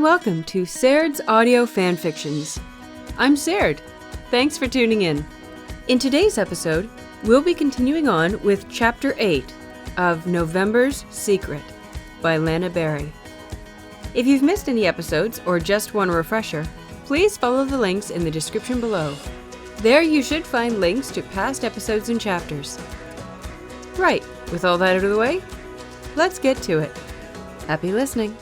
welcome to Saird's Audio Fanfictions. I'm Saird. Thanks for tuning in. In today's episode, we'll be continuing on with Chapter 8 of November's Secret by LanaBerry. If you've missed any episodes or just want a refresher, please follow the links in the description below. There you should find links to past episodes and chapters. Right, with all that out of the way, let's get to it. Happy listening.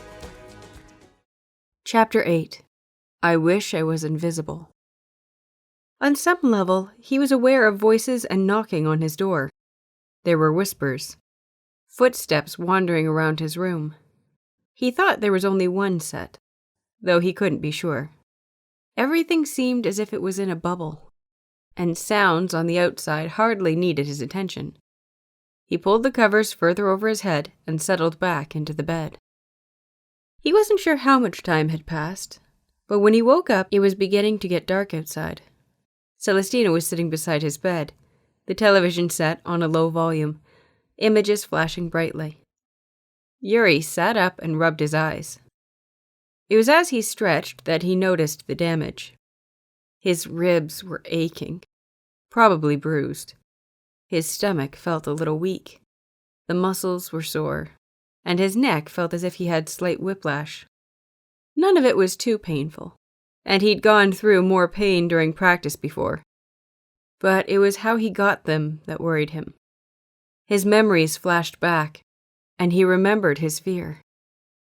Chapter 8. I Wish I Was Invisible. On some level, he was aware of voices and knocking on his door. There were whispers. Footsteps wandering around his room. He thought there was only one set, though he couldn't be sure. Everything seemed as if it was in a bubble, and sounds on the outside hardly needed his attention. He pulled the covers further over his head and settled back into the bed. He wasn't sure how much time had passed, but when he woke up, it was beginning to get dark outside. Celestina was sitting beside his bed, the television set on a low volume, images flashing brightly. Yuri sat up and rubbed his eyes. It was as he stretched that he noticed the damage. His ribs were aching, probably bruised. His stomach felt a little weak. The muscles were sore, and his neck felt as if he had slight whiplash. None of it was too painful, and he'd gone through more pain during practice before. But it was how he got them that worried him. His memories flashed back, and he remembered his fear,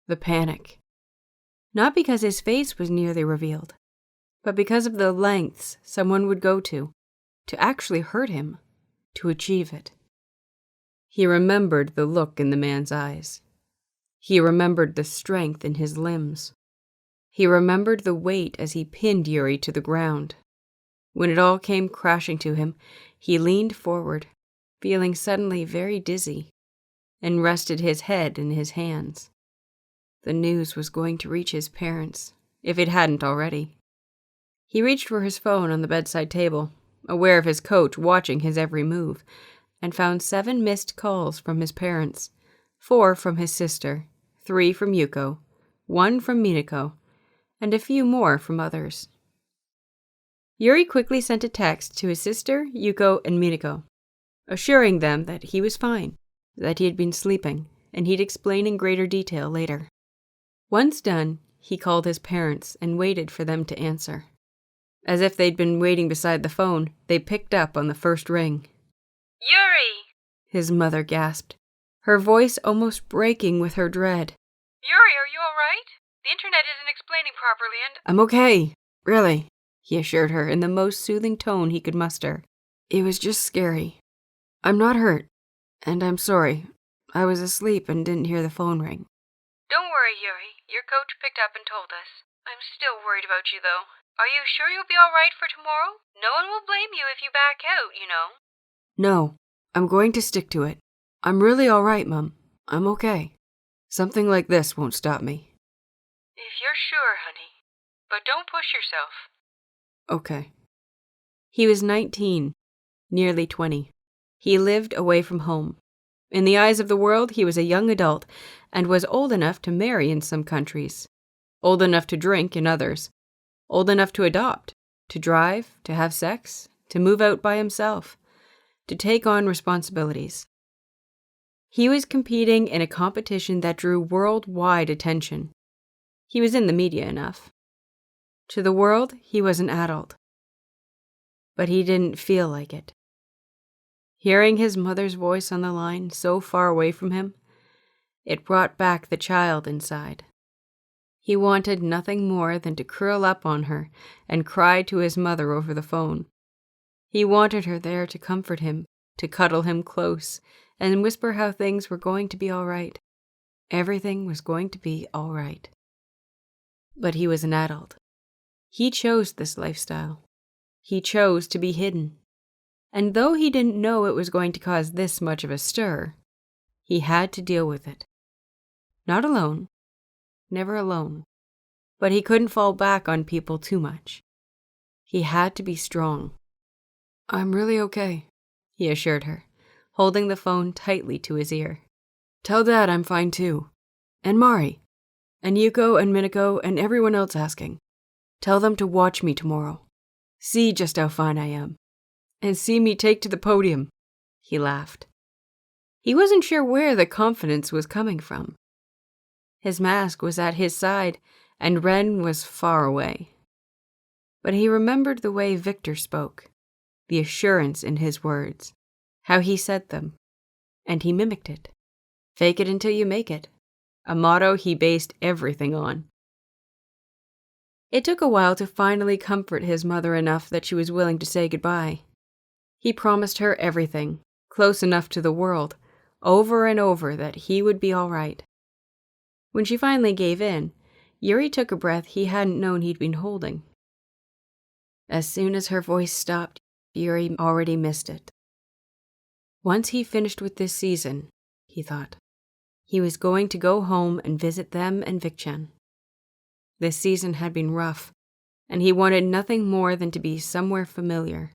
the panic. Not because his face was nearly revealed, but because of the lengths someone would go to actually hurt him, to achieve it. He remembered the look in the man's eyes. He remembered the strength in his limbs. He remembered the weight as he pinned Yuri to the ground. When it all came crashing to him, he leaned forward, feeling suddenly very dizzy, and rested his head in his hands. The news was going to reach his parents, if it hadn't already. He reached for his phone on the bedside table, aware of his coach watching his every move, and found 7 missed calls from his parents, 4 from his sister, 3 from Yuko, 1 from Minako, and a few more from others. Yuri quickly sent a text to his sister, Yuko, and Minako, assuring them that he was fine, that he had been sleeping, and he'd explain in greater detail later. Once done, he called his parents and waited for them to answer. As if they'd been waiting beside the phone, they picked up on the first ring. Yuri! His mother gasped, her voice almost breaking with her dread. Yuri, are you alright? The internet isn't explaining properly and— I'm okay, really, he assured her in the most soothing tone he could muster. It was just scary. I'm not hurt, and I'm sorry. I was asleep and didn't hear the phone ring. Don't worry, Yuri. Your coach picked up and told us. I'm still worried about you, though. Are you sure you'll be alright for tomorrow? No one will blame you if you back out, you know. No, I'm going to stick to it. I'm really alright, Mum. I'm okay. Something like this won't stop me. If you're sure, honey. But don't push yourself. Okay. He was 19, nearly 20. He lived away from home. In the eyes of the world, he was a young adult and was old enough to marry in some countries, old enough to drink in others, old enough to adopt, to drive, to have sex, to move out by himself, to take on responsibilities. He was competing in a competition that drew worldwide attention. He was in the media enough. To the world, he was an adult. But he didn't feel like it. Hearing his mother's voice on the line so far away from him, it brought back the child inside. He wanted nothing more than to curl up on her and cry to his mother over the phone. He wanted her there to comfort him, to cuddle him close, and whisper how things were going to be all right. Everything was going to be all right. But he was an adult. He chose this lifestyle. He chose to be hidden. And though he didn't know it was going to cause this much of a stir, he had to deal with it. Not alone. Never alone. But he couldn't fall back on people too much. He had to be strong. I'm really okay, he assured her, holding the phone tightly to his ear. Tell Dad I'm fine too. And Mari. And Yuko and Minako and everyone else asking. Tell them to watch me tomorrow. See just how fine I am. And see me take to the podium." He laughed. He wasn't sure where the confidence was coming from. His mask was at his side, and Ren was far away. But he remembered the way Victor spoke, the assurance in his words, how he said them, and he mimicked it. Fake it until you make it, a motto he based everything on. It took a while to finally comfort his mother enough that she was willing to say goodbye. He promised her everything, close enough to the world, over and over, that he would be all right. When she finally gave in, Yuri took a breath he hadn't known he'd been holding. As soon as her voice stopped, Yuri already missed it. Once he finished with this season, he thought, he was going to go home and visit them and Vicchen. This season had been rough, and he wanted nothing more than to be somewhere familiar,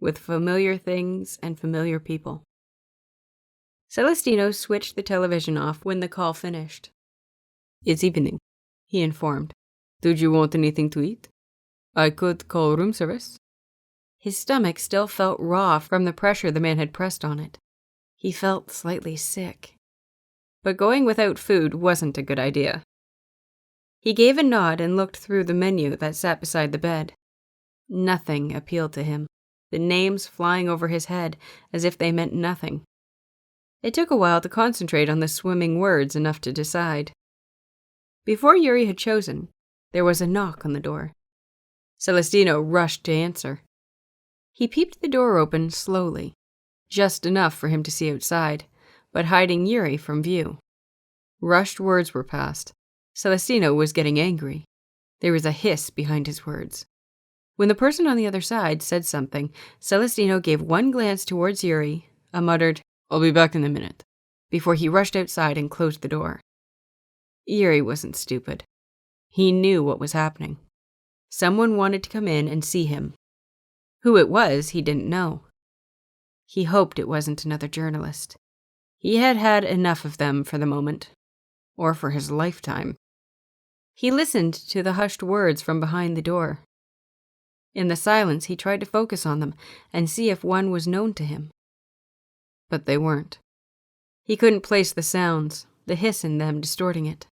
with familiar things and familiar people. Celestino switched the television off when the call finished. "It's evening," he informed. "Did you want anything to eat? I could call room service." His stomach still felt raw from the pressure the man had pressed on it. He felt slightly sick. But going without food wasn't a good idea. He gave a nod and looked through the menu that sat beside the bed. Nothing appealed to him, the names flying over his head as if they meant nothing. It took a while to concentrate on the swimming words enough to decide. Before Yuri had chosen, there was a knock on the door. Celestino rushed to answer. He peeped the door open slowly, just enough for him to see outside, but hiding Yuri from view. Rushed words were passed. Celestino was getting angry. There was a hiss behind his words. When the person on the other side said something, Celestino gave one glance towards Yuri, a muttered, "I'll be back in a minute," before he rushed outside and closed the door. Yuri wasn't stupid. He knew what was happening. Someone wanted to come in and see him. Who it was, he didn't know. He hoped it wasn't another journalist. He had had enough of them for the moment, or for his lifetime. He listened to the hushed words from behind the door. In the silence, he tried to focus on them and see if one was known to him. But they weren't. He couldn't place the sounds, the hiss in them distorting it.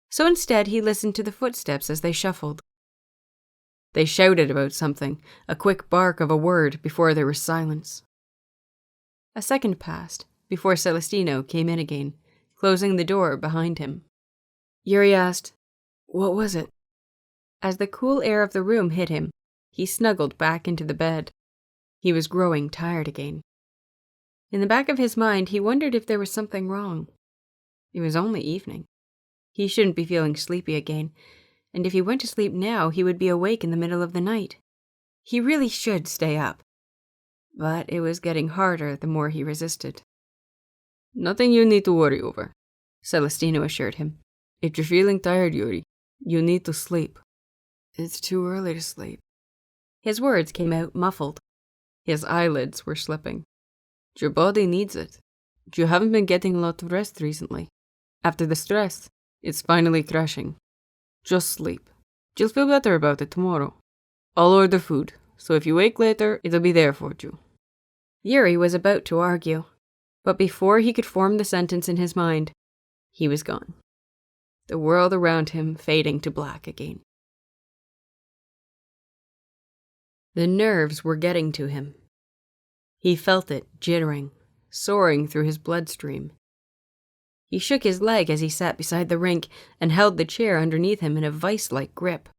So instead, he listened to the footsteps as they shuffled. They shouted about something, a quick bark of a word before there was silence. A second passed before Celestino came in again, closing the door behind him. Yuri asked, "What was it?" As the cool air of the room hit him, he snuggled back into the bed. He was growing tired again. In the back of his mind, he wondered if there was something wrong. It was only evening. He shouldn't be feeling sleepy again, and if he went to sleep now, he would be awake in the middle of the night. He really should stay up. But it was getting harder the more he resisted. "Nothing you need to worry over," Celestino assured him. "If you're feeling tired, Yuri, you need to sleep." "It's too early to sleep." His words came out muffled. His eyelids were slipping. "Your body needs it. You haven't been getting a lot of rest recently. After the stress, it's finally crashing. Just sleep. You'll feel better about it tomorrow. I'll order food, so if you wake later, it'll be there for you." Yuri was about to argue, but before he could form the sentence in his mind, he was gone. The world around him fading to black again. The nerves were getting to him. He felt it jittering, soaring through his bloodstream. He shook his leg as he sat beside the rink and held the chair underneath him in a vice-like grip.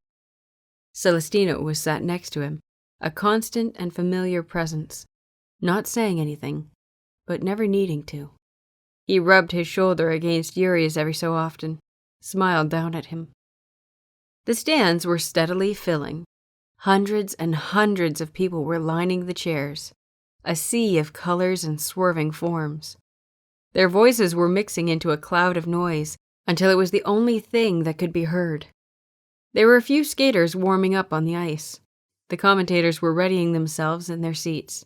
Celestino was sat next to him, a constant and familiar presence, not saying anything, but never needing to. He rubbed his shoulder against Yuri's every so often, smiled down at him. The stands were steadily filling. Hundreds and hundreds of people were lining the chairs, a sea of colors and swerving forms. Their voices were mixing into a cloud of noise until it was the only thing that could be heard. There were a few skaters warming up on the ice. The commentators were readying themselves in their seats.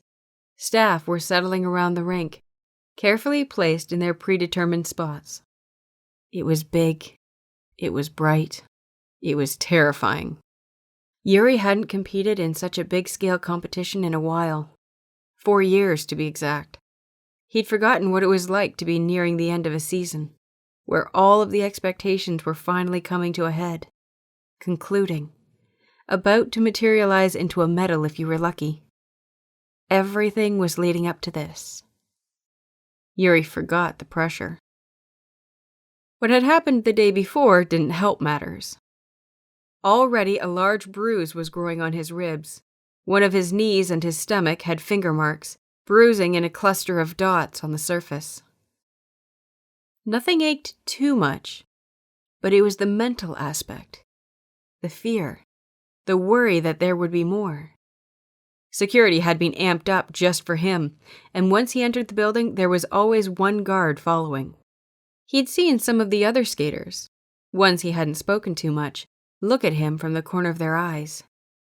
Staff were settling around the rink, carefully placed in their predetermined spots. It was big. It was bright. It was terrifying. Yuri hadn't competed in such a big-scale competition in a while. 4 years, to be exact. He'd forgotten what it was like to be nearing the end of a season, where all of the expectations were finally coming to a head, concluding, about to materialize into a medal if you were lucky. Everything was leading up to this. Yuri forgot the pressure. What had happened the day before didn't help matters. Already a large bruise was growing on his ribs. One of his knees and his stomach had finger marks, bruising in a cluster of dots on the surface. Nothing ached too much, but it was the mental aspect, the fear, the worry that there would be more. Security had been amped up just for him, and once he entered the building, there was always one guard following. He'd seen some of the other skaters, ones he hadn't spoken to much, look at him from the corner of their eyes.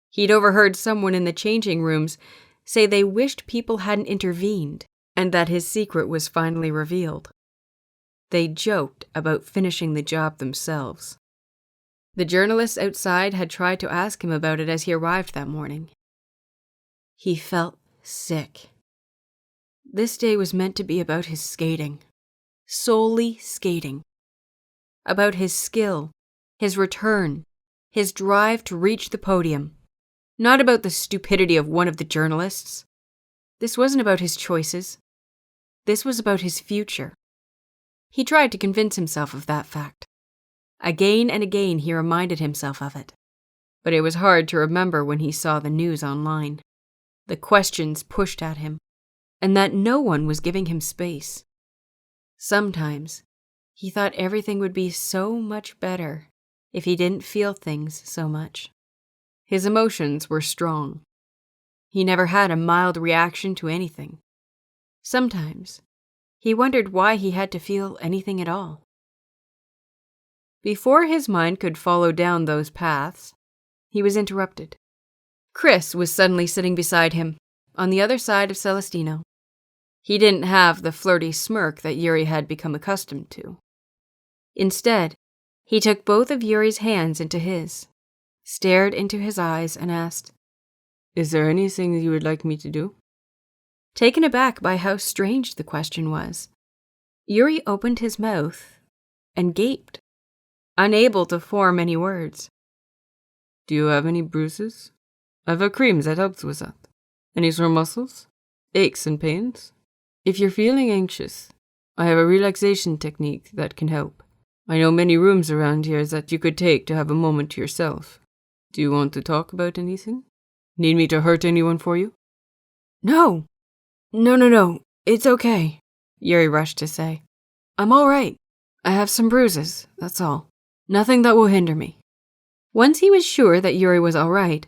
He'd overheard someone in the changing rooms say they wished people hadn't intervened, and that his secret was finally revealed. They joked about finishing the job themselves. The journalists outside had tried to ask him about it as he arrived that morning. He felt sick. This day was meant to be about his skating. Solely skating. About his skill, his return, his drive to reach the podium. Not about the stupidity of one of the journalists. This wasn't about his choices. This was about his future. He tried to convince himself of that fact. Again and again he reminded himself of it. But it was hard to remember when he saw the news online. The questions pushed at him, and that no one was giving him space. Sometimes, he thought everything would be so much better if he didn't feel things so much. His emotions were strong. He never had a mild reaction to anything. Sometimes, he wondered why he had to feel anything at all. Before his mind could follow down those paths, he was interrupted. Chris was suddenly sitting beside him, on the other side of Celestino. He didn't have the flirty smirk that Yuri had become accustomed to. Instead, he took both of Yuri's hands into his, stared into his eyes, and asked, "Is there anything you would like me to do?" Taken aback by how strange the question was, Yuri opened his mouth and gaped, unable to form any words. "Do you have any bruises? I have a cream that helps with that. Any sore muscles? Aches and pains? If you're feeling anxious, I have a relaxation technique that can help. I know many rooms around here that you could take to have a moment to yourself. Do you want to talk about anything? Need me to hurt anyone for you?" No, it's okay, Yuri rushed to say. "I'm all right. I have some bruises, that's all. Nothing that will hinder me." Once he was sure that Yuri was all right,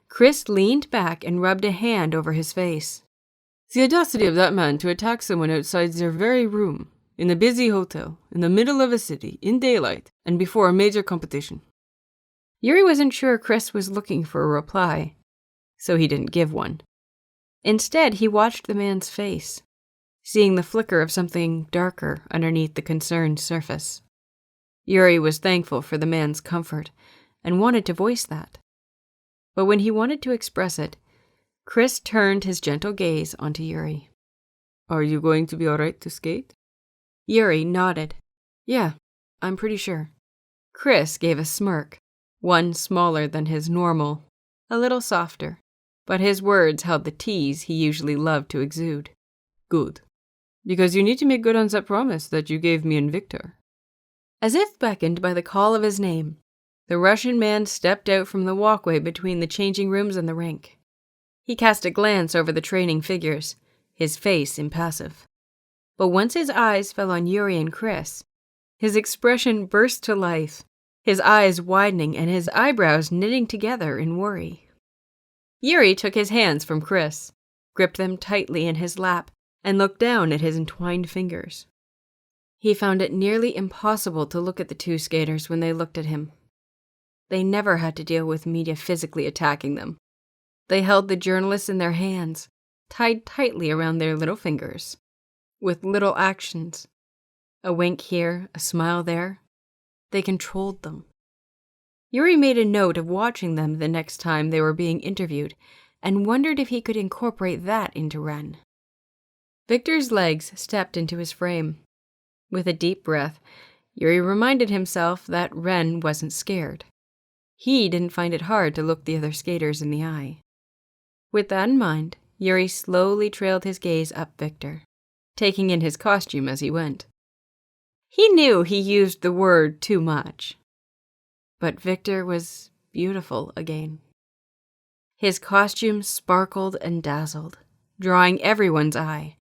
Chris leaned back and rubbed a hand over his face. "The audacity of that man to attack someone outside their very room, in a busy hotel, in the middle of a city, in daylight, and before a major competition." Yuri wasn't sure Chris was looking for a reply, so he didn't give one. Instead, he watched the man's face, seeing the flicker of something darker underneath the concerned surface. Yuri was thankful for the man's comfort and wanted to voice that. But when he wanted to express it, Chris turned his gentle gaze onto Yuri. "Are you going to be all right to skate?" Yuri nodded. "Yeah, I'm pretty sure." Chris gave a smirk, one smaller than his normal, a little softer, but his words held the tease he usually loved to exude. "Good. Because you need to make good on that promise that you gave me and Victor." As if beckoned by the call of his name, the Russian man stepped out from the walkway between the changing rooms and the rink. He cast a glance over the training figures, his face impassive. But once his eyes fell on Yuri and Chris, his expression burst to life, his eyes widening and his eyebrows knitting together in worry. Yuri took his hands from Chris, gripped them tightly in his lap, and looked down at his entwined fingers. He found it nearly impossible to look at the two skaters when they looked at him. They never had to deal with media physically attacking them. They held the journalists in their hands, tied tightly around their little fingers, with little actions. A wink here, a smile there. They controlled them. Yuri made a note of watching them the next time they were being interviewed and wondered if he could incorporate that into Ren. Victor's legs stepped into his frame. With a deep breath, Yuri reminded himself that Ren wasn't scared. He didn't find it hard to look the other skaters in the eye. With that in mind, Yuri slowly trailed his gaze up Victor, taking in his costume as he went. He knew he used the word too much. But Victor was beautiful again. His costume sparkled and dazzled, drawing everyone's eye.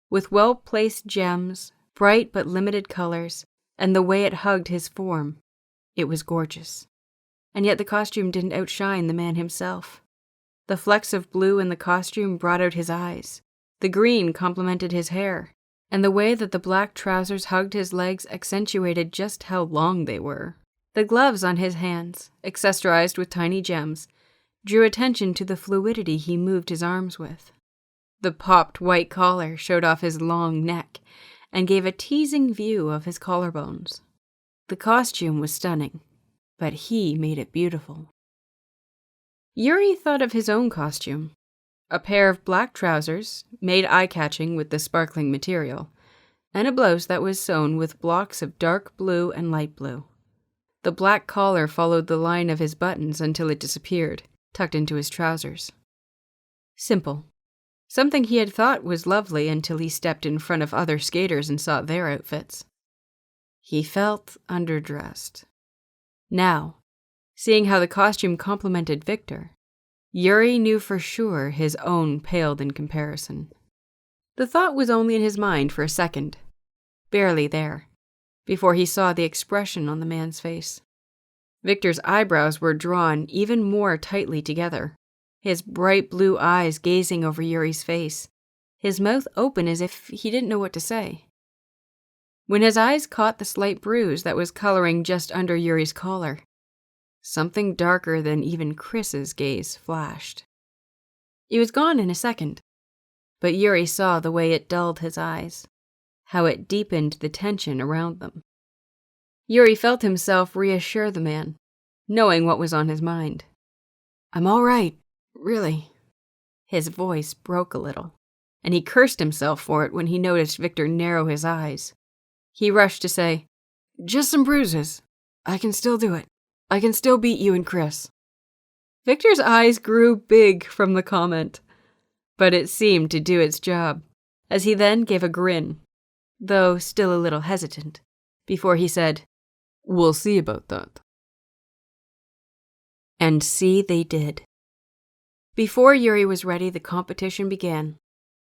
With well-placed gems, bright but limited colors, and the way it hugged his form, it was gorgeous. And yet the costume didn't outshine the man himself. The flecks of blue in the costume brought out his eyes. The green complemented his hair, and the way that the black trousers hugged his legs accentuated just how long they were. The gloves on his hands, accessorized with tiny gems, drew attention to the fluidity he moved his arms with. The popped white collar showed off his long neck and gave a teasing view of his collarbones. The costume was stunning, but he made it beautiful. Yuri thought of his own costume. A pair of black trousers, made eye-catching with the sparkling material, and a blouse that was sewn with blocks of dark blue and light blue. The black collar followed the line of his buttons until it disappeared, tucked into his trousers. Simple. Something he had thought was lovely until he stepped in front of other skaters and saw their outfits. He felt underdressed. Now, seeing how the costume complemented Victor, Yuri knew for sure his own paled in comparison. The thought was only in his mind for a second, barely there, before he saw the expression on the man's face. Victor's eyebrows were drawn even more tightly together, his bright blue eyes gazing over Yuri's face, his mouth open as if he didn't know what to say. When his eyes caught the slight bruise that was coloring just under Yuri's collar, something darker than even Chris's gaze flashed. It was gone in a second, but Yuri saw the way it dulled his eyes, how it deepened the tension around them. Yuri felt himself reassure the man, knowing what was on his mind. "I'm all right, really." His voice broke a little, and he cursed himself for it when he noticed Victor narrow his eyes. He rushed to say, "Just some bruises. I can still do it. I can still beat you and Chris." Victor's eyes grew big from the comment, but it seemed to do its job, as he then gave a grin, though still a little hesitant, before he said, "We'll see about that." And see they did. Before Yuri was ready, the competition began.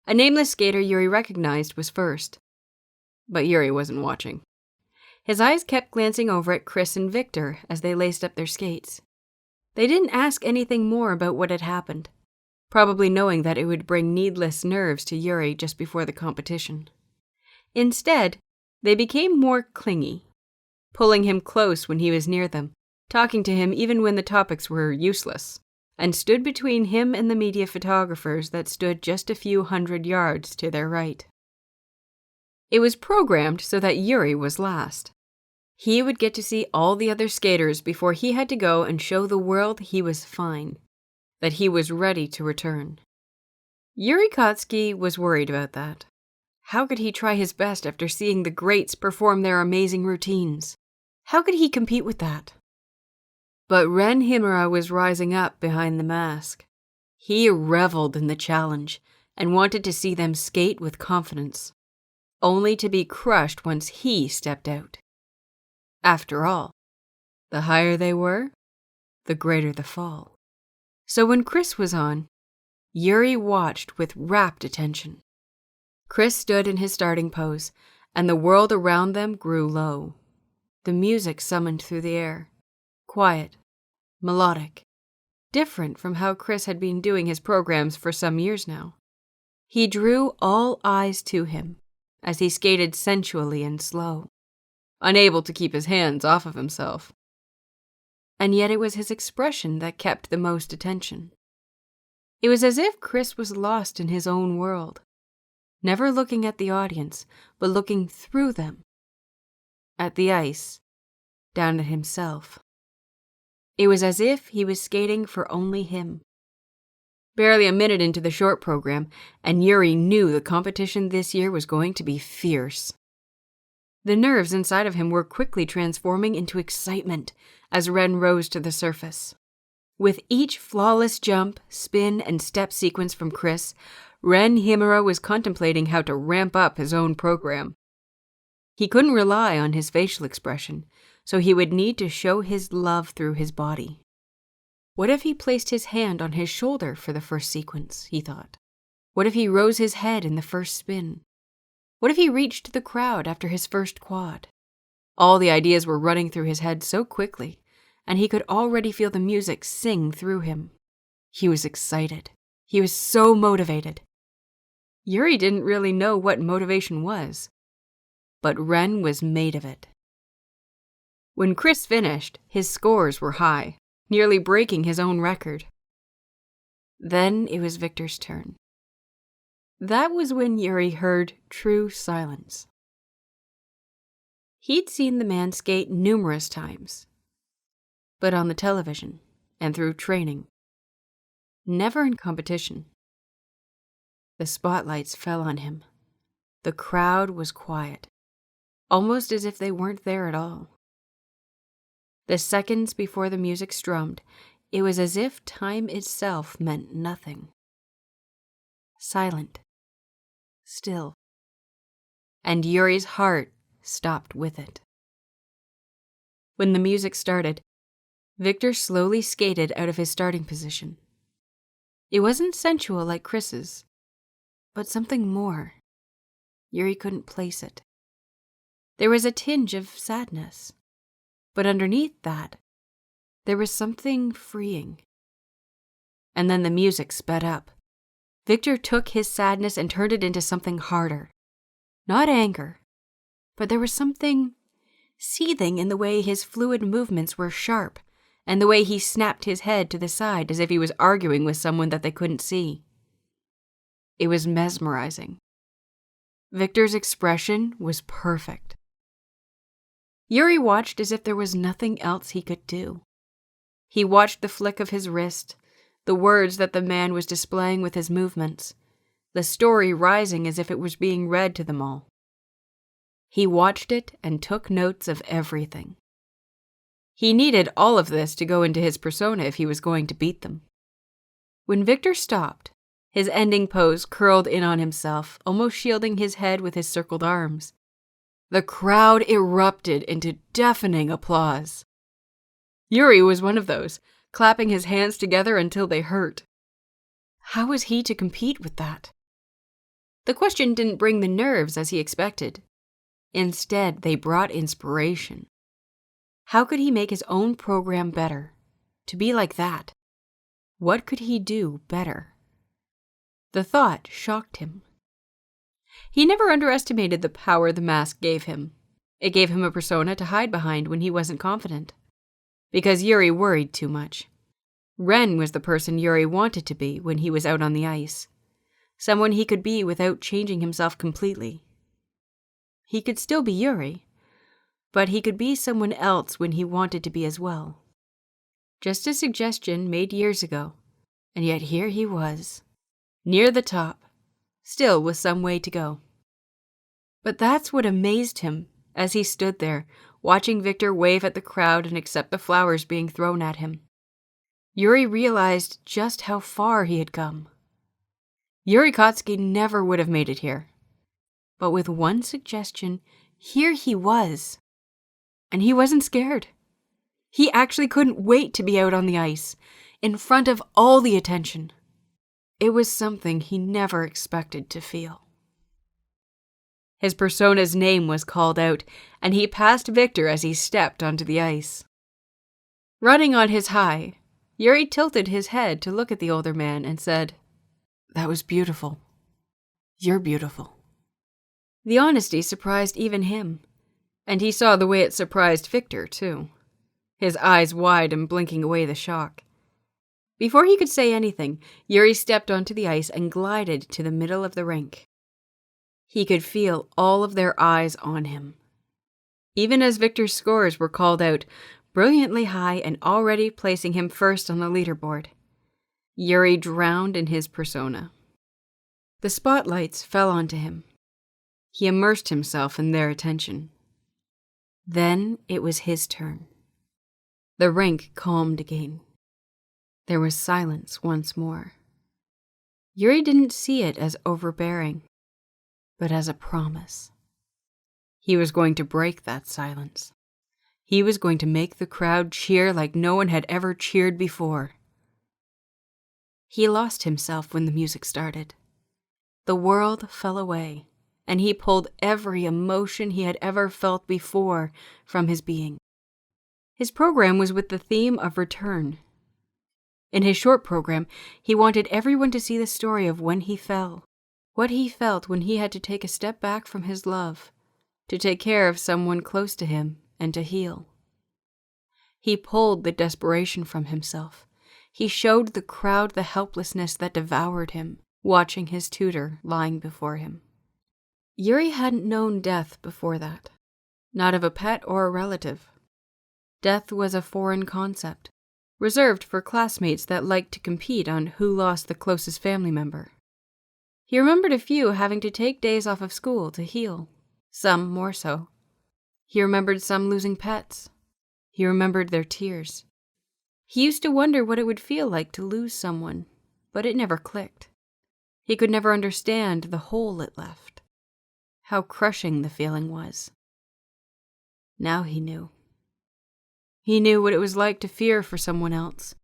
A nameless skater Yuri recognized was first. But Yuri wasn't watching. His eyes kept glancing over at Chris and Victor as they laced up their skates. They didn't ask anything more about what had happened, probably knowing that it would bring needless nerves to Yuri just before the competition. Instead, they became more clingy, pulling him close when he was near them, talking to him even when the topics were useless, and stood between him and the media photographers that stood just a few 100 yards to their right. It was programmed so that Yuri was last. He would get to see all the other skaters before he had to go and show the world he was fine, that he was ready to return. Yuri Kotsky was worried about that. How could he try his best after seeing the greats perform their amazing routines? How could he compete with that? But Ren Himura was rising up behind the mask. He reveled in the challenge and wanted to see them skate with confidence, only to be crushed once he stepped out. After all, the higher they were, the greater the fall. So when Chris was on, Yuri watched with rapt attention. Chris stood in his starting pose, and the world around them grew low. The music summoned through the air, quiet, melodic, different from how Chris had been doing his programs for some years now. He drew all eyes to him as he skated sensually and slow, unable to keep his hands off of himself. And yet it was his expression that kept the most attention. It was as if Chris was lost in his own world, never looking at the audience, but looking through them, at the ice, down at himself. It was as if he was skating for only him. Barely a minute into the short program, and Yuri knew the competition this year was going to be fierce. The nerves inside of him were quickly transforming into excitement as Ren rose to the surface. With each flawless jump, spin, and step sequence from Chris, Ren Himura was contemplating how to ramp up his own program. He couldn't rely on his facial expression, so he would need to show his love through his body. What if he placed his hand on his shoulder for the first sequence, he thought? What if he rose his head in the first spin? What if he reached the crowd after his first quad? All the ideas were running through his head so quickly, and he could already feel the music sing through him. He was excited. He was so motivated. Yuri didn't really know what motivation was, but Ren was made of it. When Chris finished, his scores were high, nearly breaking his own record. Then it was Victor's turn. That was when Yuri heard true silence. He'd seen the man skate numerous times, but on the television and through training. Never in competition. The spotlights fell on him. The crowd was quiet, almost as if they weren't there at all. The seconds before the music strummed, it was as if time itself meant nothing. Silent. Still. And Yuri's heart stopped with it. When the music started, Victor slowly skated out of his starting position. It wasn't sensual like Chris's, but something more. Yuri couldn't place it. There was a tinge of sadness, but underneath that, there was something freeing. And then the music sped up. Victor took his sadness and turned it into something harder. Not anger, but there was something seething in the way his fluid movements were sharp, and the way he snapped his head to the side as if he was arguing with someone that they couldn't see. It was mesmerizing. Victor's expression was perfect. Yuri watched as if there was nothing else he could do. He watched the flick of his wrist, the words that the man was displaying with his movements, the story rising as if it was being read to them all. He watched it and took notes of everything. He needed all of this to go into his persona if he was going to beat them. When Victor stopped, his ending pose curled in on himself, almost shielding his head with his circled arms. The crowd erupted into deafening applause. Yuri was one of those, clapping his hands together until they hurt. How was he to compete with that? The question didn't bring the nerves as he expected. Instead, they brought inspiration. How could he make his own program better? To be like that. What could he do better? The thought shocked him. He never underestimated the power the mask gave him. It gave him a persona to hide behind when he wasn't confident. Because Yuri worried too much. Ren was the person Yuri wanted to be when he was out on the ice. Someone he could be without changing himself completely. He could still be Yuri, but he could be someone else when he wanted to be as well. Just a suggestion made years ago, and yet here he was, near the top, still with some way to go. But that's what amazed him as he stood there, watching Victor wave at the crowd and accept the flowers being thrown at him. Yuri realized just how far he had come. Yuri Kotsky never would have made it here. But with one suggestion, here he was. And he wasn't scared. He actually couldn't wait to be out on the ice, in front of all the attention. It was something he never expected to feel. His persona's name was called out, and he passed Victor as he stepped onto the ice. Running on his high, Yuri tilted his head to look at the older man and said, "That was beautiful. You're beautiful." The honesty surprised even him, and he saw the way it surprised Victor, too, his eyes wide and blinking away the shock. Before he could say anything, Yuri stepped onto the ice and glided to the middle of the rink. He could feel all of their eyes on him. even as Victor's scores were called out, brilliantly high and already placing him first on the leaderboard. Yuri drowned in his persona. The spotlights fell onto him. He immersed himself in their attention. Then it was his turn. The rink calmed again. There was silence once more. Yuri didn't see it as overbearing, but as a promise. He was going to break that silence. He was going to make the crowd cheer like no one had ever cheered before. He lost himself when the music started. The world fell away, and he pulled every emotion he had ever felt before from his being. His program was with the theme of return. In his short program, he wanted everyone to see the story of when he fell, what he felt when he had to take a step back from his love, to take care of someone close to him and to heal. He pulled the desperation from himself. He showed the crowd the helplessness that devoured him, watching his tutor lying before him. Yuri hadn't known death before that, not of a pet or a relative. Death was a foreign concept, reserved for classmates that liked to compete on who lost the closest family member. He remembered a few having to take days off of school to heal, some more so. He remembered some losing pets. He remembered their tears. He used to wonder what it would feel like to lose someone, but it never clicked. He could never understand the hole it left, how crushing the feeling was. Now he knew. He knew what it was like to fear for someone else.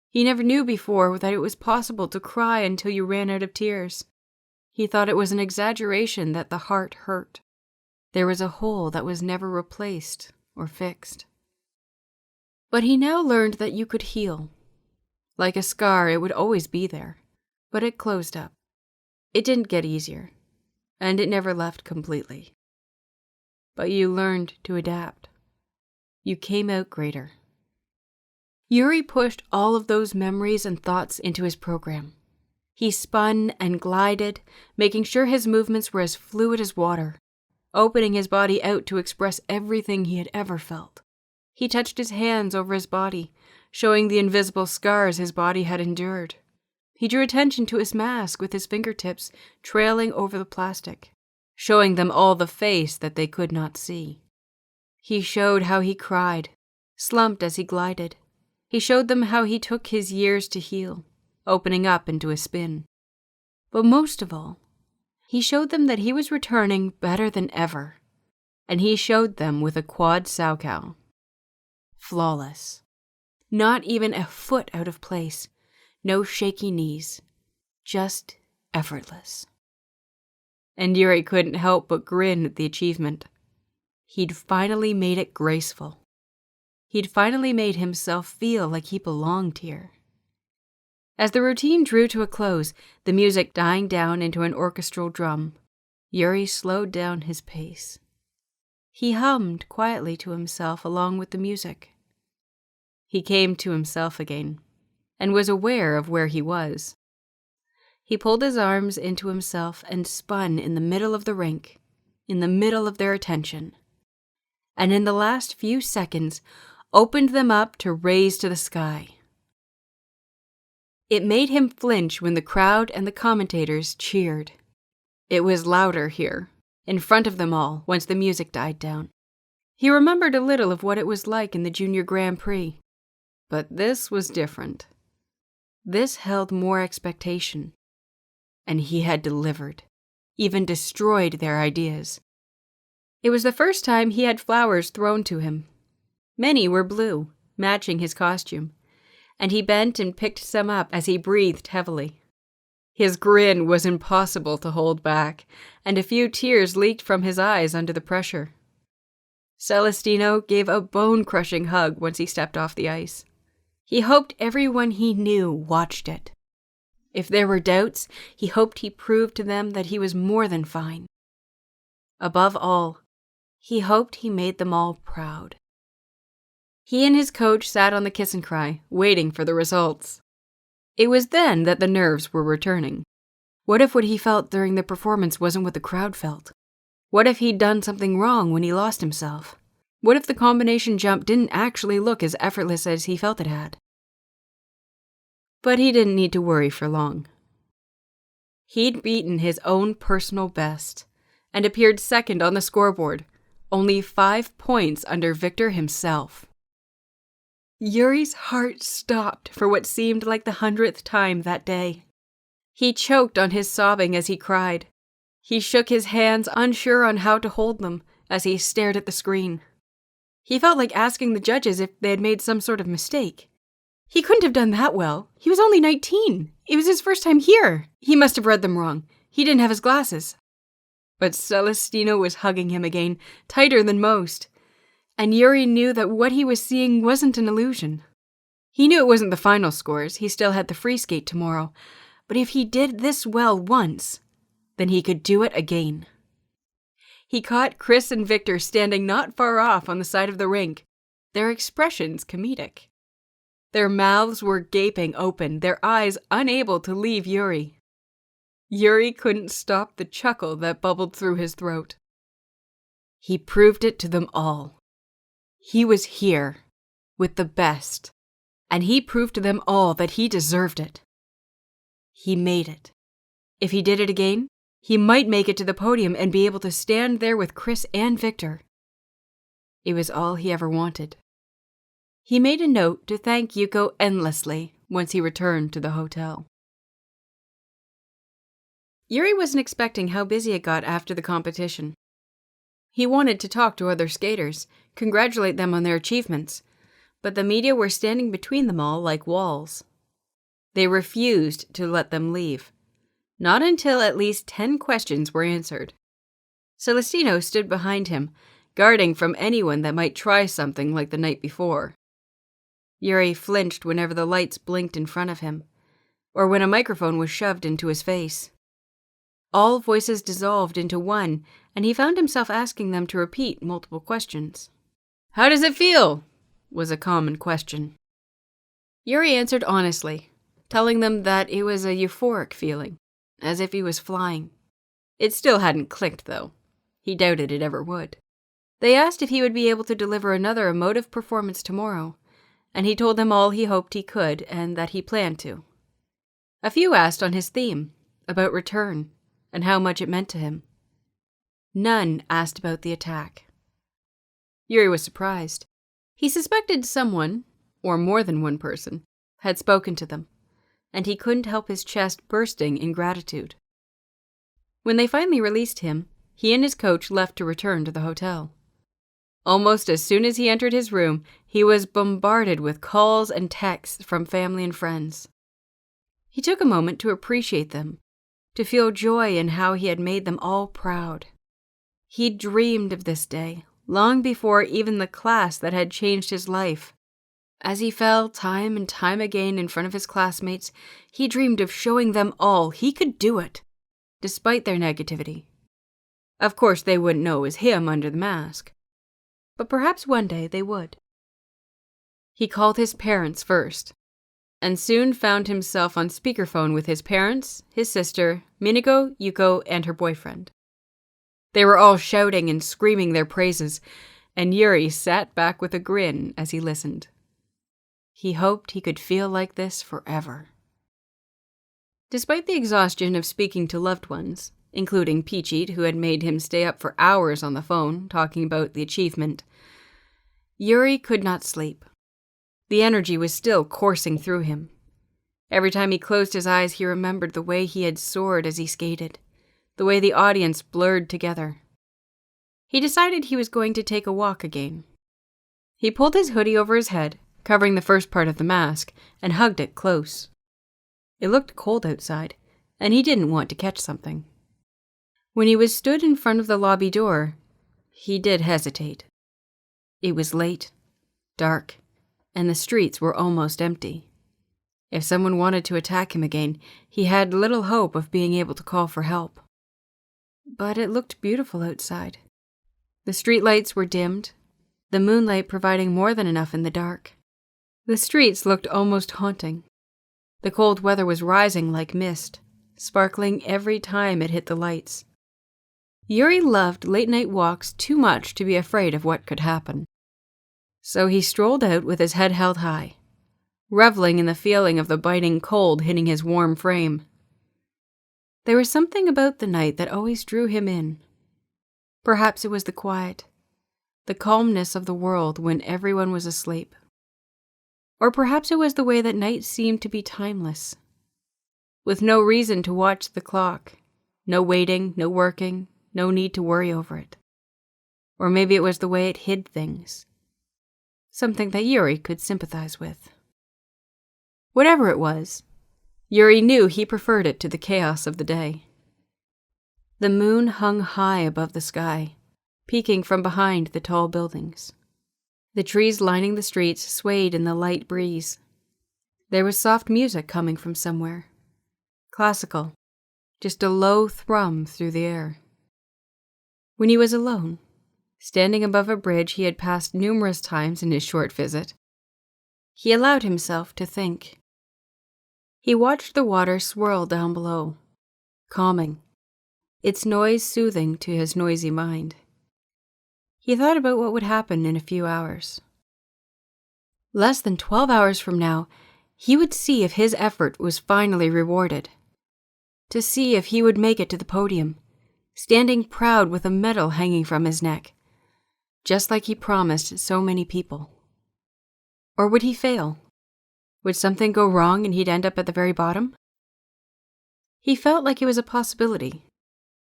He never knew before that it was possible to cry until you ran out of tears. He thought it was an exaggeration that the heart hurt. There was a hole that was never replaced or fixed. But he now learned that you could heal. Like a scar, it would always be there, but it closed up. It didn't get easier, and it never left completely. But you learned to adapt. You came out greater. Yuri pushed all of those memories and thoughts into his program. He spun and glided, making sure his movements were as fluid as water, opening his body out to express everything he had ever felt. He touched his hands over his body, showing the invisible scars his body had endured. He drew attention to his mask with his fingertips trailing over the plastic, showing them all the face that they could not see. He showed how he cried, slumped as he glided. He showed them how he took his years to heal, opening up into a spin. But most of all, he showed them that he was returning better than ever, and he showed them with a quad saukow. Flawless. Not even a foot out of place. No shaky knees. Just effortless. And Yuri couldn't help but grin at the achievement. He'd finally made it graceful. He'd finally made himself feel like he belonged here. As the routine drew to a close, the music dying down into an orchestral drum, Yuri slowed down his pace. He hummed quietly to himself along with the music. He came to himself again, and was aware of where he was. He pulled his arms into himself and spun in the middle of the rink, in the middle of their attention, and in the last few seconds opened them up to raise to the sky. It made him flinch when the crowd and the commentators cheered. It was louder here, in front of them all, once the music died down. He remembered a little of what it was like in the Junior Grand Prix. But this was different. This held more expectation. And he had delivered, even destroyed their ideas. It was the first time he had flowers thrown to him. Many were blue, matching his costume, and he bent and picked some up as he breathed heavily. His grin was impossible to hold back, and a few tears leaked from his eyes under the pressure. Celestino gave a bone-crushing hug once he stepped off the ice. He hoped everyone he knew watched it. If there were doubts, he hoped he proved to them that he was more than fine. Above all, he hoped he made them all proud. He and his coach sat on the kiss and cry, waiting for the results. It was then that the nerves were returning. What if what he felt during the performance wasn't what the crowd felt? What if he'd done something wrong when he lost himself? What if the combination jump didn't actually look as effortless as he felt it had? But he didn't need to worry for long. He'd beaten his own personal best and appeared second on the scoreboard, only 5 points under Victor himself. Yuri's heart stopped for what seemed like the 100th time that day. He choked on his sobbing as he cried. He shook his hands, unsure on how to hold them, as he stared at the screen. He felt like asking the judges if they had made some sort of mistake. He couldn't have done that well. He was only 19. It was his first time here. He must have read them wrong. He didn't have his glasses. But Celestino was hugging him again, tighter than most. And Yuri knew that what he was seeing wasn't an illusion. He knew it wasn't the final scores. He still had the free skate tomorrow. But if he did this well once, then he could do it again. He caught Chris and Victor standing not far off on the side of the rink, their expressions comedic. Their mouths were gaping open, their eyes unable to leave Yuri. Yuri couldn't stop the chuckle that bubbled through his throat. He proved it to them all. He was here, with the best, and he proved to them all that he deserved it. He made it. If he did it again, he might make it to the podium and be able to stand there with Chris and Victor. It was all he ever wanted. He made a note to thank Yuko endlessly once he returned to the hotel. Yuri wasn't expecting how busy it got after the competition. He wanted to talk to other skaters, congratulate them on their achievements, but the media were standing between them all like walls. They refused to let them leave. Not until at least 10 questions were answered. Celestino stood behind him, guarding from anyone that might try something like the night before. Yuri flinched whenever the lights blinked in front of him, or when a microphone was shoved into his face. All voices dissolved into one, and he found himself asking them to repeat multiple questions. "How does it feel?" was a common question. Yuri answered honestly, telling them that it was a euphoric feeling, as if he was flying. It still hadn't clicked, though. He doubted it ever would. They asked if he would be able to deliver another emotive performance tomorrow, and he told them all he hoped he could and that he planned to. A few asked on his theme, about return, and how much it meant to him. None asked about the attack. Yuri was surprised. He suspected someone, or more than one person, had spoken to them, and he couldn't help his chest bursting in gratitude. When they finally released him, he and his coach left to return to the hotel. Almost as soon as he entered his room, he was bombarded with calls and texts from family and friends. He took a moment to appreciate them, to feel joy in how he had made them all proud. He dreamed of this day, long before even the class that had changed his life. As he fell time and time again in front of his classmates, he dreamed of showing them all he could do it, despite their negativity. Of course, they wouldn't know it was him under the mask, but perhaps one day they would. He called his parents first, and soon found himself on speakerphone with his parents, his sister, Minako, Yuko, and her boyfriend. They were all shouting and screaming their praises, and Yuri sat back with a grin as he listened. He hoped he could feel like this forever. Despite the exhaustion of speaking to loved ones, including Peachy, who had made him stay up for hours on the phone talking about the achievement, Yuri could not sleep. The energy was still coursing through him. Every time he closed his eyes, he remembered the way he had soared as he skated, the way the audience blurred together. He decided he was going to take a walk again. He pulled his hoodie over his head, covering the first part of the mask, and hugged it close. It looked cold outside, and he didn't want to catch something. When he was stood in front of the lobby door, he did hesitate. It was late, dark, and the streets were almost empty. If someone wanted to attack him again, he had little hope of being able to call for help. But it looked beautiful outside. The streetlights were dimmed, the moonlight providing more than enough in the dark. The streets looked almost haunting. The cold weather was rising like mist, sparkling every time it hit the lights. Yuri loved late-night walks too much to be afraid of what could happen. So he strolled out with his head held high, reveling in the feeling of the biting cold hitting his warm frame. There was something about the night that always drew him in. Perhaps it was the quiet, the calmness of the world when everyone was asleep. Or perhaps it was the way that night seemed to be timeless, with no reason to watch the clock, no waiting, no working, no need to worry over it. Or maybe it was the way it hid things, something that Yuri could sympathize with. Whatever it was, Yuri knew he preferred it to the chaos of the day. The moon hung high above the sky, peeking from behind the tall buildings. The trees lining the streets swayed in the light breeze. There was soft music coming from somewhere. Classical, just a low thrum through the air. When he was alone, standing above a bridge he had passed numerous times in his short visit, he allowed himself to think. He watched the water swirl down below, calming, its noise soothing to his noisy mind. He thought about what would happen in a few hours. Less than 12 hours from now, he would see if his effort was finally rewarded. To see if he would make it to the podium, standing proud with a medal hanging from his neck, just like he promised so many people. Or would he fail? Would something go wrong and he'd end up at the very bottom? He felt like it was a possibility.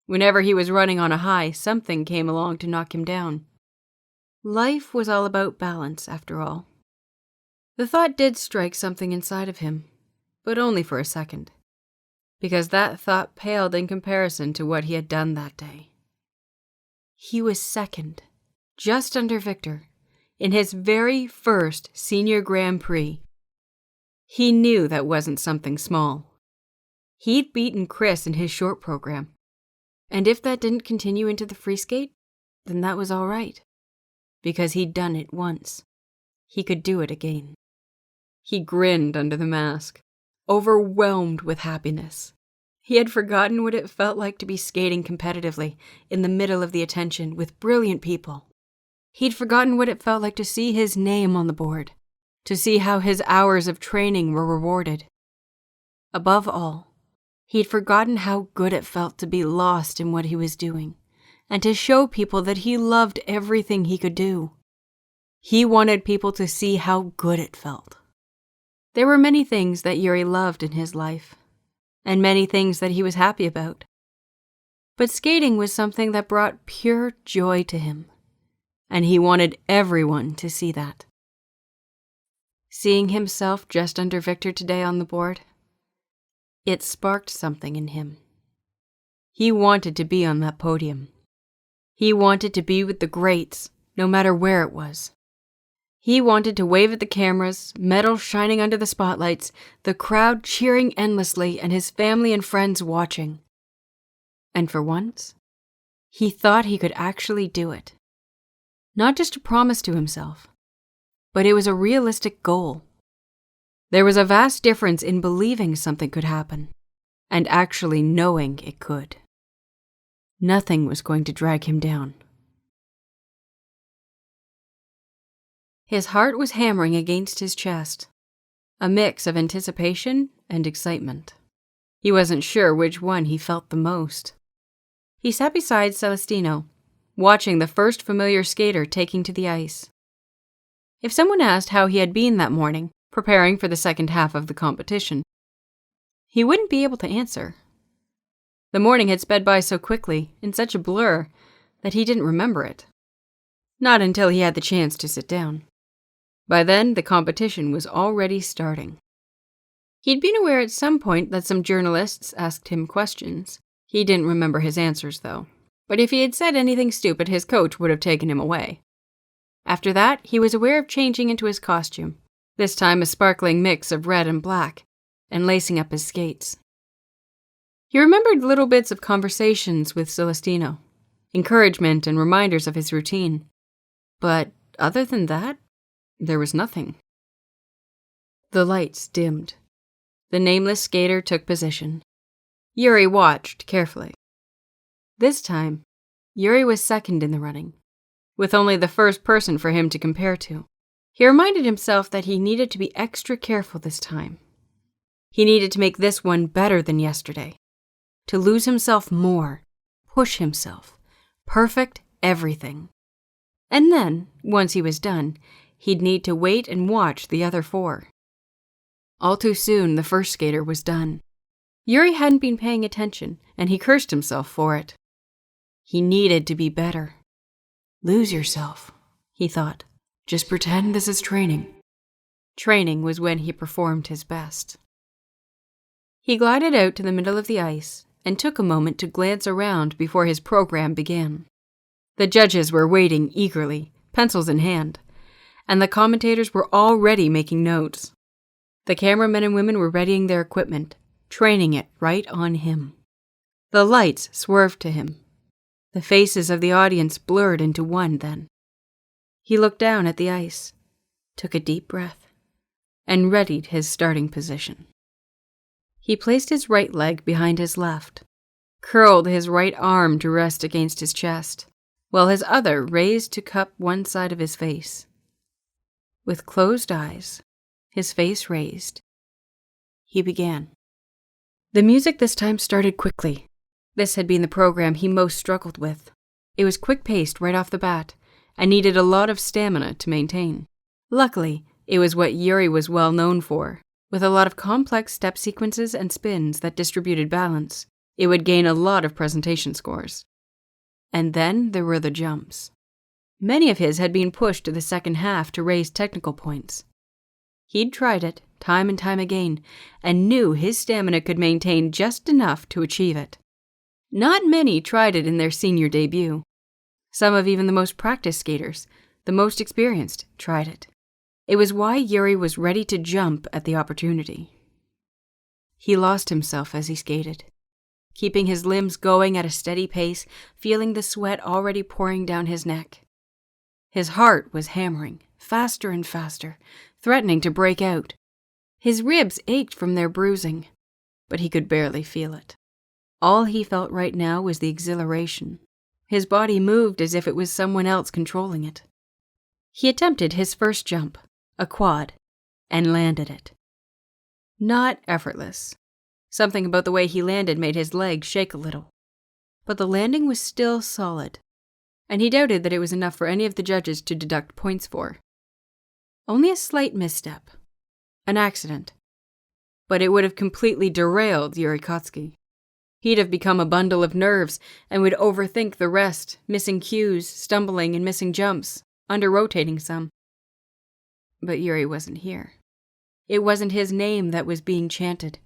Whenever he was running on a high, something came along to knock him down. Life was all about balance, after all. The thought did strike something inside of him, but only for a second, because that thought paled in comparison to what he had done that day. He was second, just under Victor, in his very first senior Grand Prix. He knew that wasn't something small. He'd beaten Chris in his short program, and if that didn't continue into the free skate, then that was all right, because he'd done it once. He could do it again. He grinned under the mask, overwhelmed with happiness. He had forgotten what it felt like to be skating competitively in the middle of the attention with brilliant people. He'd forgotten what it felt like to see his name on the board, to see how his hours of training were rewarded. Above all, he'd forgotten how good it felt to be lost in what he was doing, and to show people that he loved everything he could do. He wanted people to see how good it felt. There were many things that Yuri loved in his life, and many things that he was happy about. But skating was something that brought pure joy to him, and he wanted everyone to see that. Seeing himself just under Victor today on the board, it sparked something in him. He wanted to be on that podium. He wanted to be with the greats, no matter where it was. He wanted to wave at the cameras, medals shining under the spotlights, the crowd cheering endlessly, and his family and friends watching. And for once, he thought he could actually do it. Not just a promise to himself, but it was a realistic goal. There was a vast difference in believing something could happen and actually knowing it could. Nothing was going to drag him down. His heart was hammering against his chest, a mix of anticipation and excitement. He wasn't sure which one he felt the most. He sat beside Celestino, watching the first familiar skater taking to the ice. If someone asked how he had been that morning, preparing for the second half of the competition, he wouldn't be able to answer. The morning had sped by so quickly, in such a blur, that he didn't remember it. Not until he had the chance to sit down. By then, the competition was already starting. He'd been aware at some point that some journalists asked him questions. He didn't remember his answers, though. But if he had said anything stupid, his coach would have taken him away. After that, he was aware of changing into his costume, this time a sparkling mix of red and black, and lacing up his skates. He remembered little bits of conversations with Celestino, encouragement and reminders of his routine. But other than that, there was nothing. The lights dimmed. The nameless skater took position. Yuri watched carefully. This time, Yuri was second in the running, with only the first person for him to compare to. He reminded himself that he needed to be extra careful this time. He needed to make this one better than yesterday. To lose himself more, push himself, perfect everything. And then, once he was done, he'd need to wait and watch the other 4. All too soon, the first skater was done. Yuri hadn't been paying attention, and he cursed himself for it. He needed to be better. Lose yourself, he thought. Just pretend this is training. Training was when he performed his best. He glided out to the middle of the ice and took a moment to glance around before his program began. The judges were waiting eagerly, pencils in hand, and the commentators were already making notes. The cameramen and women were readying their equipment, training it right on him. The lights swerved to him. The faces of the audience blurred into one then. He looked down at the ice, took a deep breath, and readied his starting position. He placed his right leg behind his left, curled his right arm to rest against his chest, while his other raised to cup one side of his face. With closed eyes, his face raised, he began. The music this time started quickly. This had been the program he most struggled with. It was quick-paced right off the bat, and needed a lot of stamina to maintain. Luckily, it was what Yuri was well known for. With a lot of complex step sequences and spins that distributed balance, it would gain a lot of presentation scores. And then there were the jumps. Many of his had been pushed to the second half to raise technical points. He'd tried it, time and time again, and knew his stamina could maintain just enough to achieve it. Not many tried it in their senior debut. Some of even the most practiced skaters, the most experienced, tried it. It was why Yuri was ready to jump at the opportunity. He lost himself as he skated, keeping his limbs going at a steady pace, feeling the sweat already pouring down his neck. His heart was hammering, faster and faster, threatening to break out. His ribs ached from their bruising, but he could barely feel it. All he felt right now was the exhilaration. His body moved as if it was someone else controlling it. He attempted his first jump, a quad, and landed it. Not effortless. Something about the way he landed made his legs shake a little. But the landing was still solid, and he doubted that it was enough for any of the judges to deduct points for. Only a slight misstep. An accident. But it would have completely derailed Yuri Kotsky. He'd have become a bundle of nerves and would overthink the rest, missing cues, stumbling and missing jumps, under-rotating some. But Yuri wasn't here. It wasn't his name that was being chanted.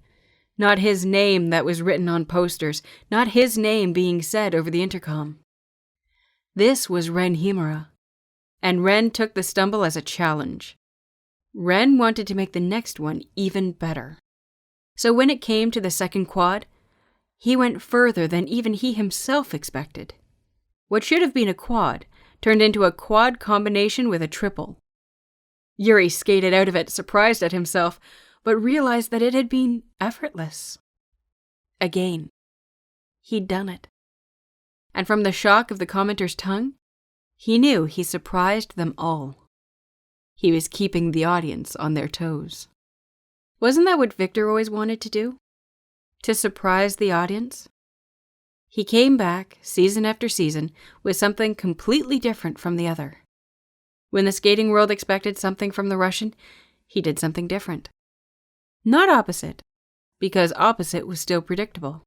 Not his name that was written on posters. Not his name being said over the intercom. This was Ren Himura. And Ren took the stumble as a challenge. Ren wanted to make the next one even better. So when it came to the second quad, he went further than even he himself expected. What should have been a quad turned into a quad combination with a triple. Yuri skated out of it, surprised at himself, but realized that it had been effortless. Again. He'd done it. And from the shock of the commenter's tongue, he knew he surprised them all. He was keeping the audience on their toes. Wasn't that what Victor always wanted to do? To surprise the audience? He came back, season after season, with something completely different from the other. When the skating world expected something from the Russian, he did something different. Not opposite, because opposite was still predictable.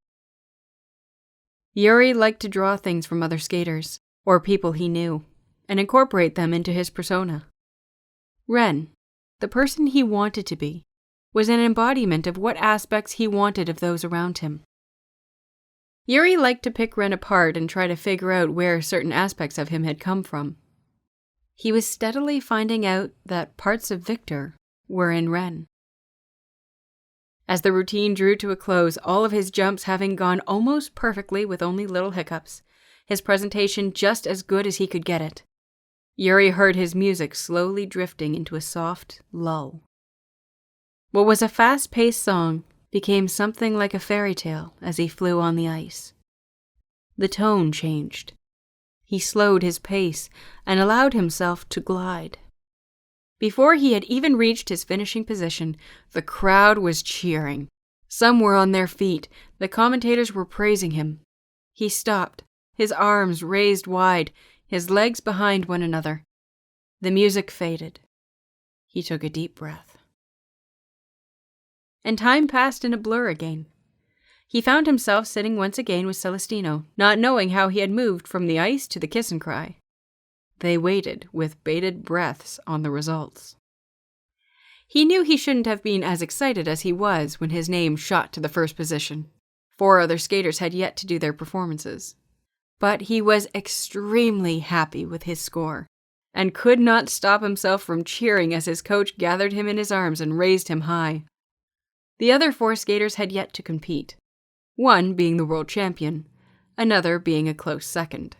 Yuri liked to draw things from other skaters, or people he knew, and incorporate them into his persona. Ren, the person he wanted to be, was an embodiment of what aspects he wanted of those around him. Yuri liked to pick Ren apart and try to figure out where certain aspects of him had come from. He was steadily finding out that parts of Victor were in Ren. As the routine drew to a close, all of his jumps having gone almost perfectly with only little hiccups, his presentation just as good as he could get it, Yuri heard his music slowly drifting into a soft lull. What was a fast-paced song became something like a fairy tale as he flew on the ice. The tone changed. He slowed his pace and allowed himself to glide. Before he had even reached his finishing position, the crowd was cheering. Some were on their feet. The commentators were praising him. He stopped, his arms raised wide, his legs behind one another. The music faded. He took a deep breath. And time passed in a blur again. He found himself sitting once again with Celestino, not knowing how he had moved from the ice to the kiss and cry. They waited with bated breaths on the results. He knew he shouldn't have been as excited as he was when his name shot to the first position. 4 other skaters had yet to do their performances. But he was extremely happy with his score, and could not stop himself from cheering as his coach gathered him in his arms and raised him high. The other 4 skaters had yet to compete, one being the world champion, another being a close second.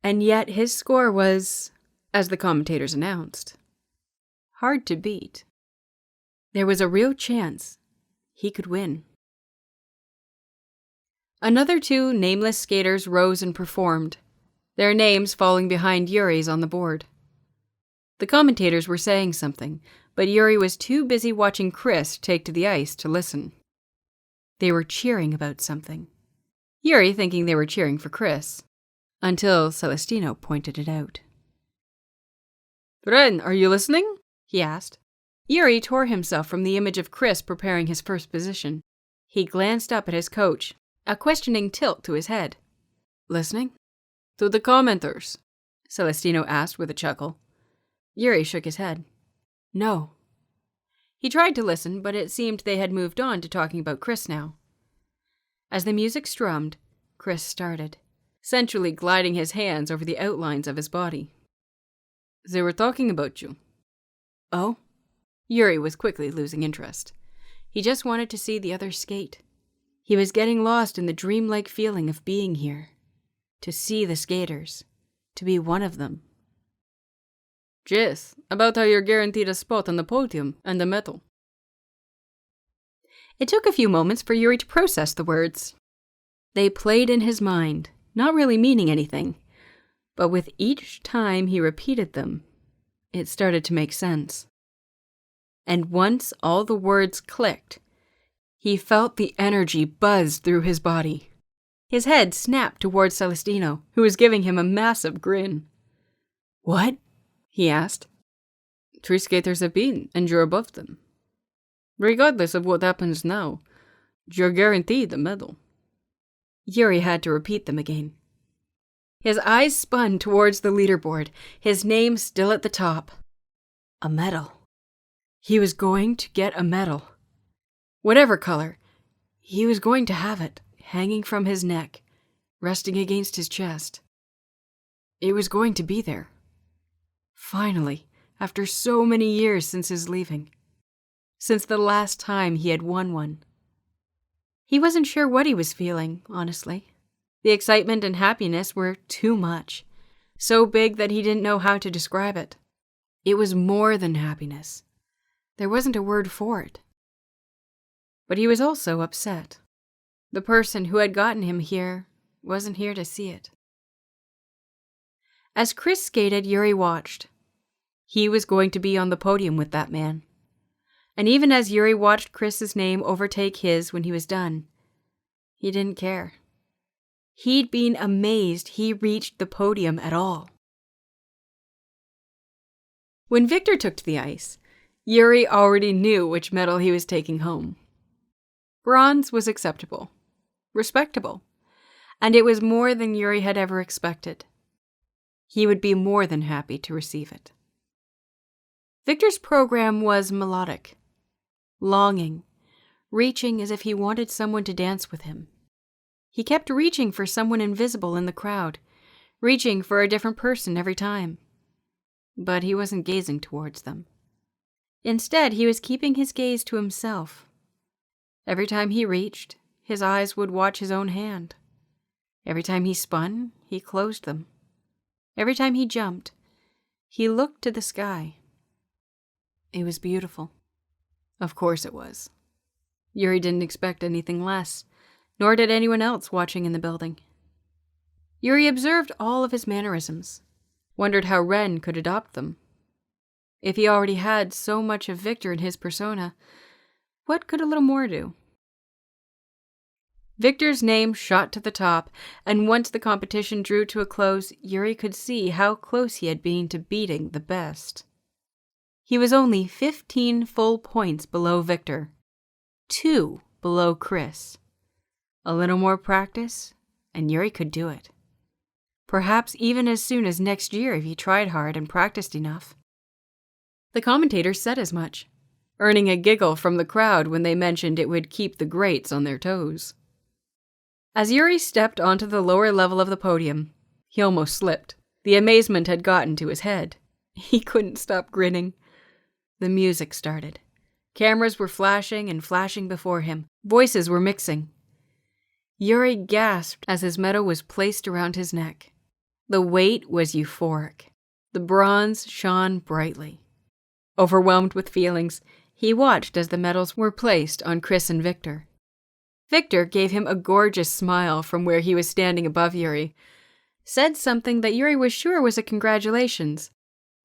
And yet his score was, as the commentators announced, hard to beat. There was a real chance he could win. Another 2 nameless skaters rose and performed, their names falling behind Yuri's on the board. The commentators were saying something, but Yuri was too busy watching Chris take to the ice to listen. They were cheering about something, Yuri thinking they were cheering for Chris, until Celestino pointed it out. "Ren, are you listening?" he asked. Yuri tore himself from the image of Chris preparing his first position. He glanced up at his coach, a questioning tilt to his head. "Listening?" "To the commenters?" Celestino asked with a chuckle. Yuri shook his head. "No." He tried to listen, but it seemed they had moved on to talking about Chris now. As the music strummed, Chris started, sensually gliding his hands over the outlines of his body. "They were talking about you." "Oh?" Yuri was quickly losing interest. He just wanted to see the others skate. He was getting lost in the dreamlike feeling of being here. To see the skaters. To be one of them. "Yes, about how you're guaranteed a spot on the podium and a medal." It took a few moments for Yuri to process the words. They played in his mind, not really meaning anything, but with each time he repeated them, it started to make sense. And once all the words clicked, he felt the energy buzz through his body. His head snapped towards Celestino, who was giving him a massive grin. "What?" he asked. 3 skaters have been, and you're above them. Regardless of what happens now, you're guaranteed a medal." Yuri had to repeat them again. His eyes spun towards the leaderboard, his name still at the top. A medal. He was going to get a medal. Whatever color, he was going to have it, hanging from his neck, resting against his chest. It was going to be there. Finally, after so many years since his leaving. Since the last time he had won one. He wasn't sure what he was feeling, honestly. The excitement and happiness were too much. So big that he didn't know how to describe it. It was more than happiness. There wasn't a word for it. But he was also upset. The person who had gotten him here wasn't here to see it. As Chris skated, Yuri watched. He was going to be on the podium with that man. And even as Yuri watched Chris's name overtake his when he was done, he didn't care. He'd been amazed he reached the podium at all. When Victor took to the ice, Yuri already knew which medal he was taking home. Bronze was acceptable, respectable, and it was more than Yuri had ever expected. He would be more than happy to receive it. Victor's program was melodic, longing, reaching as if he wanted someone to dance with him. He kept reaching for someone invisible in the crowd, reaching for a different person every time. But he wasn't gazing towards them. Instead, he was keeping his gaze to himself. Every time he reached, his eyes would watch his own hand. Every time he spun, he closed them. Every time he jumped, he looked to the sky. It was beautiful. Of course it was. Yuri didn't expect anything less, nor did anyone else watching in the building. Yuri observed all of his mannerisms, wondered how Ren could adopt them. If he already had so much of Victor in his persona, what could a little more do? Victor's name shot to the top, and once the competition drew to a close, Yuri could see how close he had been to beating the best. He was only 15 full points below Victor, 2 below Chris. A little more practice, and Yuri could do it. Perhaps even as soon as next year if he tried hard and practiced enough. The commentators said as much, earning a giggle from the crowd when they mentioned it would keep the greats on their toes. As Yuri stepped onto the lower level of the podium, he almost slipped. The amazement had gotten to his head. He couldn't stop grinning. The music started. Cameras were flashing and flashing before him. Voices were mixing. Yuri gasped as his medal was placed around his neck. The weight was euphoric. The bronze shone brightly. Overwhelmed with feelings, he watched as the medals were placed on Chris and Victor. Victor gave him a gorgeous smile from where he was standing above Yuri, said something that Yuri was sure was a congratulations,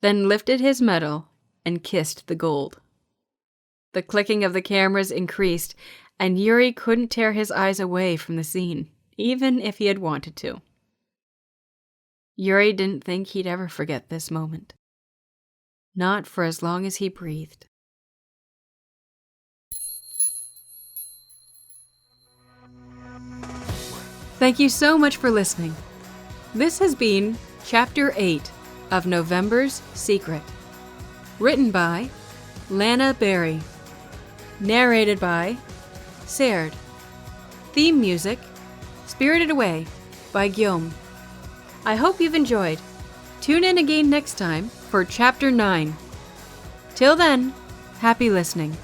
then lifted his medal and kissed the gold. The clicking of the cameras increased, and Yuri couldn't tear his eyes away from the scene, even if he had wanted to. Yuri didn't think he'd ever forget this moment. Not for as long as he breathed. Thank you so much for listening. This has been Chapter 8 of November's Secret. Written by LanaBerry. Narrated by Serd. Theme music, Spirited Away by Guillaume. I hope you've enjoyed. Tune in again next time for Chapter 9. Till then, happy listening.